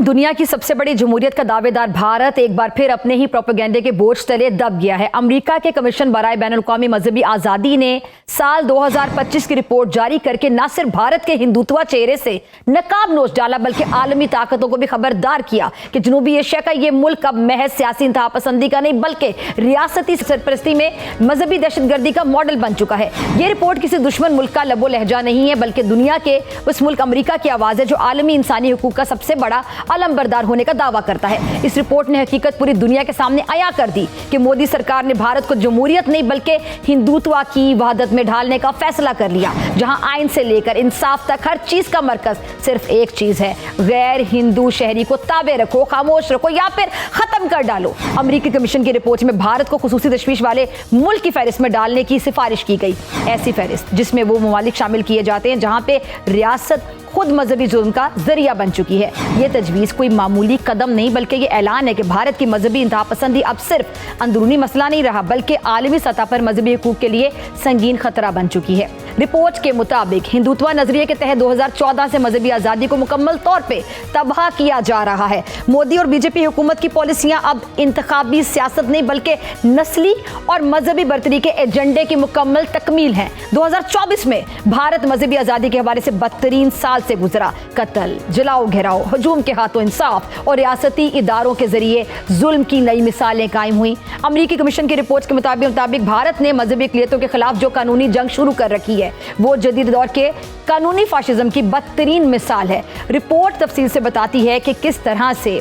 दुनिया की सबसे बड़ी जमहूरियत का दावेदार भारत एक बार फिर अपने ही प्रोपेगेंडे के बोझ तले दब गया है। अमेरिका के कमीशन बराए बैनुल-अक़वामी मजहबी आज़ादी ने साल 2025 की रिपोर्ट जारी करके न सिर्फ भारत के हिंदुत्व चेहरे से नकाब नोच डाला, बल्कि आलमी ताकतों को भी खबरदार किया कि जनूबी एशिया का ये मुल्क अब महज सियासी इंतहापसंदी का नहीं बल्कि रियासती सरपरस्ती में मजहबी दहशतगर्दी का मॉडल बन चुका है। ये रिपोर्ट किसी दुश्मन मुल्क का लबो लहजा नहीं है, बल्कि दुनिया के उस मुल्क अमेरिका की आवाज़ है जो आलमी इंसानी हुकूक का सबसे बड़ा अलमबरदार होने का दावा करता है। इस रिपोर्ट ने हकीकत पूरी दुनिया के सामने अया कर दी कि मोदी सरकार ने भारत को जमहूरियत नहीं बल्कि हिंदुत्व की वहदत में ढालने का फैसला कर लिया, जहां आइन से लेकर इंसाफ तक हर चीज का मरकज सिर्फ एक चीज है, गैर हिंदू शहरी को ताबे रखो, खामोश रखो या फिर खत्म कर डालो। अमेरिकी कमीशन की रिपोर्ट में भारत को खुसूसी तशवीश वाले मुल्क की फहरिस्त में डालने की सिफारिश की गई, ऐसी फहरिस्त जिसमें वो ममालिक शामिल किए जाते हैं जहां पे रियासत खुद मजहबी जुल्म का जरिया बन चुकी है। ये तजवीज़ कोई मामूली कदम नहीं बल्कि ये ऐलान है कि भारत की मजहबी इंतहापसंदी अब सिर्फ अंदरूनी मसला नहीं रहा बल्कि आलमी सतह पर मजहबी हुकूक के लिए संगीन खतरा बन चुकी है। रिपोर्ट के मुताबिक हिंदुत्व नजरिए के तहत 2014 से मजहबी आज़ादी को मुकम्मल तौर पर तबाह किया जा रहा है। मोदी और बीजेपी हुकूमत की पॉलिसियां अब इंतखाबी सियासत नहीं बल्कि नस्ली और मजहबी बर्तरी के एजेंडे की मुकम्मल तकमील है। 2024 में भारत मजहबी आज़ादी के हवाले से बदतरीन साल से गुजरा। कत्ल, जलाओ घेराओ, हजूम के हाथों इंसाफ और रियासती इदारों के जरिए जुल्म की नई मिसालें कायम हुई। अमेरिकी कमीशन की रिपोर्ट के मुताबिक भारत ने मजहबी अक़लियतों के खिलाफ जो कानूनी जंग शुरू कर रखी है वो जदीद दौर के कानूनी फाशिज्म की बदतरीन मिसाल है। रिपोर्ट तफसील से बताती है कि किस तरह से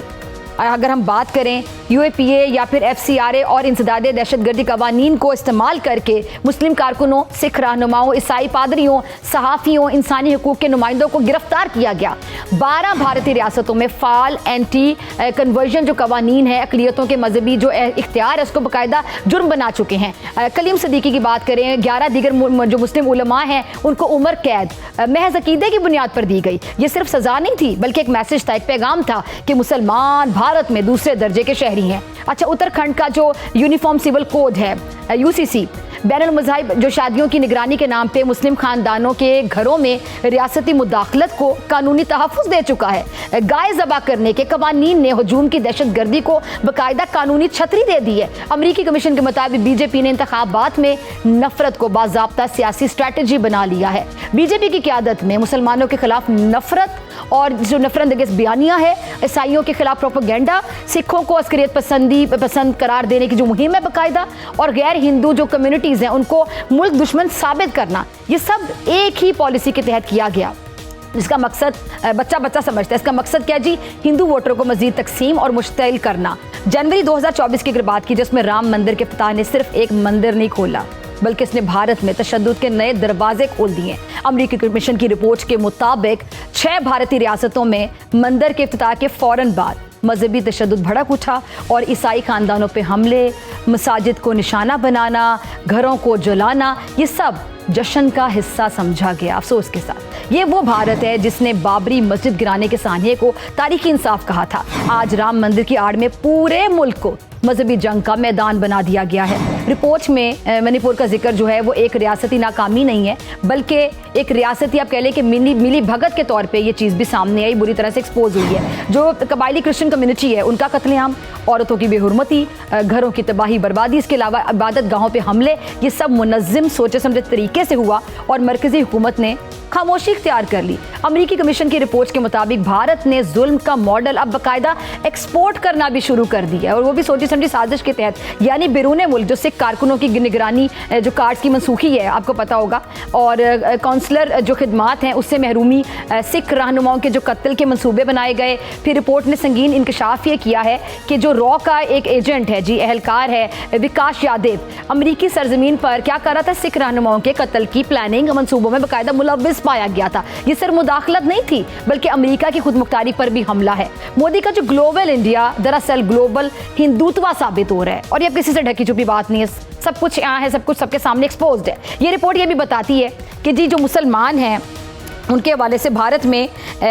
अगर हम बात करें UAPA या फिर FCRA और इंसदादे दहशतगर्दी कवानीन को इस्तेमाल करके मुस्लिम कारकुनों, सिख रहनुमाओं, ईसाई पादरियों, सहाफ़ियों, इंसानी हुकूक के नुमाइंदों को गिरफ्तार किया गया। 12 भारतीय रियासतों में फ़ाल एंटी कन्वर्जन जो कवानीन है, अक़लियतों के मजहबी जो इख्तियार है उसको बाकायदा जुर्म बना चुके हैं। कलीम सदीकी की बात करें, 11 दीगर जो मुस्लिम उलमा हैं उनको उम्र कैद महज अकीदे की बुनियाद पर दी गई। ये सिर्फ सज़ा नहीं थी बल्कि एक मैसेज था, एक पैगाम था कि मुसलमान भारत में दूसरे दर्जे के शहरी हैं। अच्छा, उत्तराखंड का जो यूनिफॉर्म सिविल कोड है UCC बैनुल मज़ाहिब जो शादियों की निगरानी के नाम पे मुस्लिम खानदानों के घरों में रियासती मुदाखलत को कानूनी तहफ़्फ़ुज़ दे चुका है। गाय ज़बा करने के कवानीन ने हजूम की दहशतगर्दी को बाकायदा कानूनी छतरी दे दी है। अमेरिकी कमीशन के मुताबिक बीजेपी ने इंतखाबात में नफरत को बाज़ाब्ता सियासी स्ट्रैटेजी बना लिया है। बीजेपी की क़यादत में मुसलमानों के खिलाफ नफरत और जो नफरत अंगेज़ बयानियाँ है, ईसाइयों के खिलाफ प्रोपेगेंडा, सिखों को अस्करियत पसंद करार देने की जो मुहिम है बाकायदा, और गैर हिंदू जो कम्युनिटीज़ हैं उनको मुल्क दुश्मन साबित करना, ये सब एक ही पॉलिसी के तहत किया गया। इसका मकसद बच्चा बच्चा समझता है। इसका मकसद क्या जी? हिंदू वोटरों को मजीद तकसीम और मुश्तइल करना। जनवरी 2024 की अगर बात की जिसमें राम मंदिर के फ़तह ने सिर्फ एक मंदिर नहीं खोला बल्कि इसने भारत में तशद्दुद के नए दरवाजे खोल दिए। अमेरिकी कमीशन की रिपोर्ट के मुताबिक 6 भारतीय रियासतों में मंदिर के इफ्तिताह के फौरन बाद मजहबी तशद्दुद भड़क उठा और ईसाई खानदानों पे हमले, मसाजिद को निशाना बनाना, घरों को जलाना, ये सब जश्न का हिस्सा समझा गया। अफसोस के साथ ये वो भारत है जिसने बाबरी मस्जिद गिराने के सानिए को तारीखी इंसाफ कहा था। आज राम मंदिर की आड़ में पूरे मुल्क को मजहबी जंग का मैदान बना दिया गया है। रिपोर्ट में मणिपुर का जिक्र जो है वो एक रियासती नाकामी नहीं है बल्कि एक रियासती आप कह लें कि मिली भगत के तौर पे ये चीज़ भी सामने आई, बुरी तरह से एक्सपोज हुई है। जो कबायली क्रिश्चियन कम्युनिटी है उनका कत्लेआम, औरतों की बेहुरमती, घरों की तबाही बर्बादी, इसके अलावा इबादत गाहों पे हमले, ये सब मुनज़्ज़म सोचे समझे तरीके से हुआ और मरकज़ी हुकूमत ने खामोशी इख्तियार कर ली। अमेरिकी कमीशन की रिपोर्ट के मुताबिक भारत ने जुल्म का मॉडल अब बाकायदा एक्सपोर्ट करना भी शुरू कर दिया और वो भी सोची समझी साजिश के तहत, यानी बैरून मुल्क जो सिख कारकुनों की निगरानी जो कार्ड्स की मनसूखी है आपको पता होगा, और काउंसलर जो खिदमात हैं उससे महरूमी, सिख रहनुमाओं के जो कत्ल के मंसूबे बनाए गए। फिर रिपोर्ट ने संगीन इंकशाफ ये किया है कि जो रॉ का एक एजेंट है जी, एहलकार है विकास यादव, अमरीकी सरजमीन पर क्या कर रहा था? सिख रहनुमाओं के कत्ल की प्लानिंग मंसूबों में बाकायदा मुलव्विस पाया गया था। ये सिर्फ मुदाखलत नहीं थी बल्कि अमेरिका की खुद मुख्तारी पर भी हमला है। मोदी का जो ग्लोबल इंडिया दरअसल ग्लोबल हिंदुत्व साबित हो रहा है और ये किसी से ढकी छुपी बात नहीं है, सब कुछ यहाँ है, सब कुछ सबके सामने एक्सपोज्ड है। ये रिपोर्ट ये भी बताती है कि जी जो मुसलमान हैं उनके हवाले से भारत में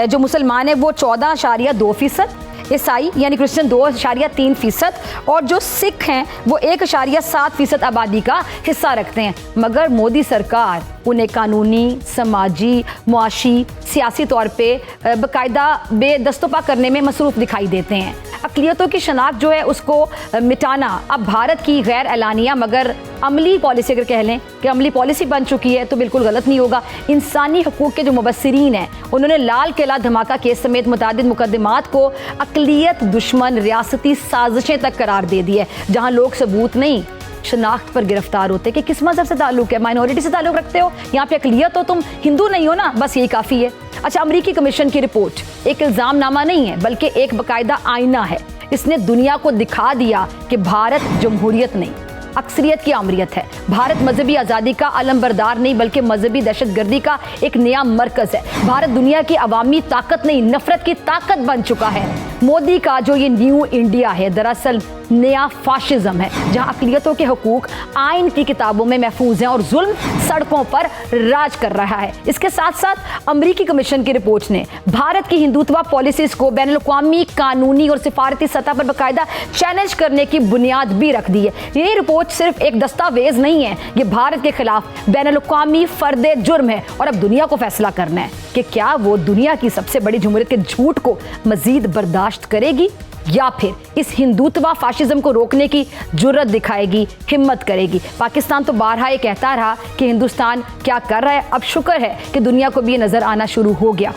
जो मुसलमान है वो 14.2%, ईसाई यानी क्रिश्चियन 2.3% और जो सिख हैं वो 1.7% आबादी का हिस्सा रखते हैं। मगर मोदी सरकार उन्हें कानूनी, समाजी, मुआशी, सियासी तौर पे बाकायदा बेदस्तोपा करने में मसरूफ़ दिखाई देते हैं। अक़लियतों की शनाख्त जो है उसको मिटाना अब भारत की गैर एलानिया मगर अमली पॉलिसी, अगर कह लें कि अमली पॉलिसी बन चुकी है तो बिल्कुल गलत नहीं होगा। इंसानी हकूक़ के जो मुबस्सिरीन हैं उन्होंने लाल किला धमाका केस समेत मुतादिद मुकदमात को अक़लियत दुश्मन रियासती साजिशें तक करार दे दी है, जहाँ लोग सबूत नहीं शनाख्त पर गिरफ्तार होते कि किस मजहब से ताल्लुक है, माइनॉरिटी से ताल्लुक रखते हो, यहाँ पे अक़लियत हो, तुम हिंदू नहीं हो ना, बस यही काफ़ी है। अच्छा, अमरीकी कमीशन की रिपोर्ट एक इल्ज़ामनामा नहीं है बल्कि एक बाकायदा आईना है। इसने दुनिया को दिखा दिया कि भारत जमहूरियत नहीं, अक्सरियत की आमरीत है। भारत मजहबी आज़ादी का अलमबरदार नहीं बल्कि मजहबी दहशतगर्दी का एक नया मरकज़ है। भारत दुनिया की अवामी ताकत नहीं, नफरत की ताकत बन चुका है। मोदी का जो ये न्यू इंडिया है दरअसल नया फाशिज्म है, जहां अक़लियतों के हकूक़ आइन की किताबों में महफूज हैं और जुल्म सड़कों पर राज कर रहा है। इसके साथ साथ अमरीकी कमीशन की रिपोर्ट ने भारत की हिंदुत्व पॉलिसीज को बैनुल-अक़वामी कानूनी और सिफारती सतह पर बाकायदा चैलेंज करने की बुनियाद भी रख दी है। ये रिपोर्ट सिर्फ एक दस्तावेज नहीं है, ये भारत के खिलाफ बैनुल-अक़वामी फर्द जुर्म है और अब दुनिया को फैसला करना है कि क्या वो दुनिया की सबसे बड़ी जमहूरियत के झूठ को मजीद बर्दाश्त करेगी या फिर इस हिंदुत्व फाशिज्म को रोकने की जुर्रत दिखाएगी, हिम्मत करेगी। पाकिस्तान तो बारहा ये कहता रहा कि हिंदुस्तान क्या कर रहा है, अब शुक्र है कि दुनिया को भी ये नजर आना शुरू हो गया।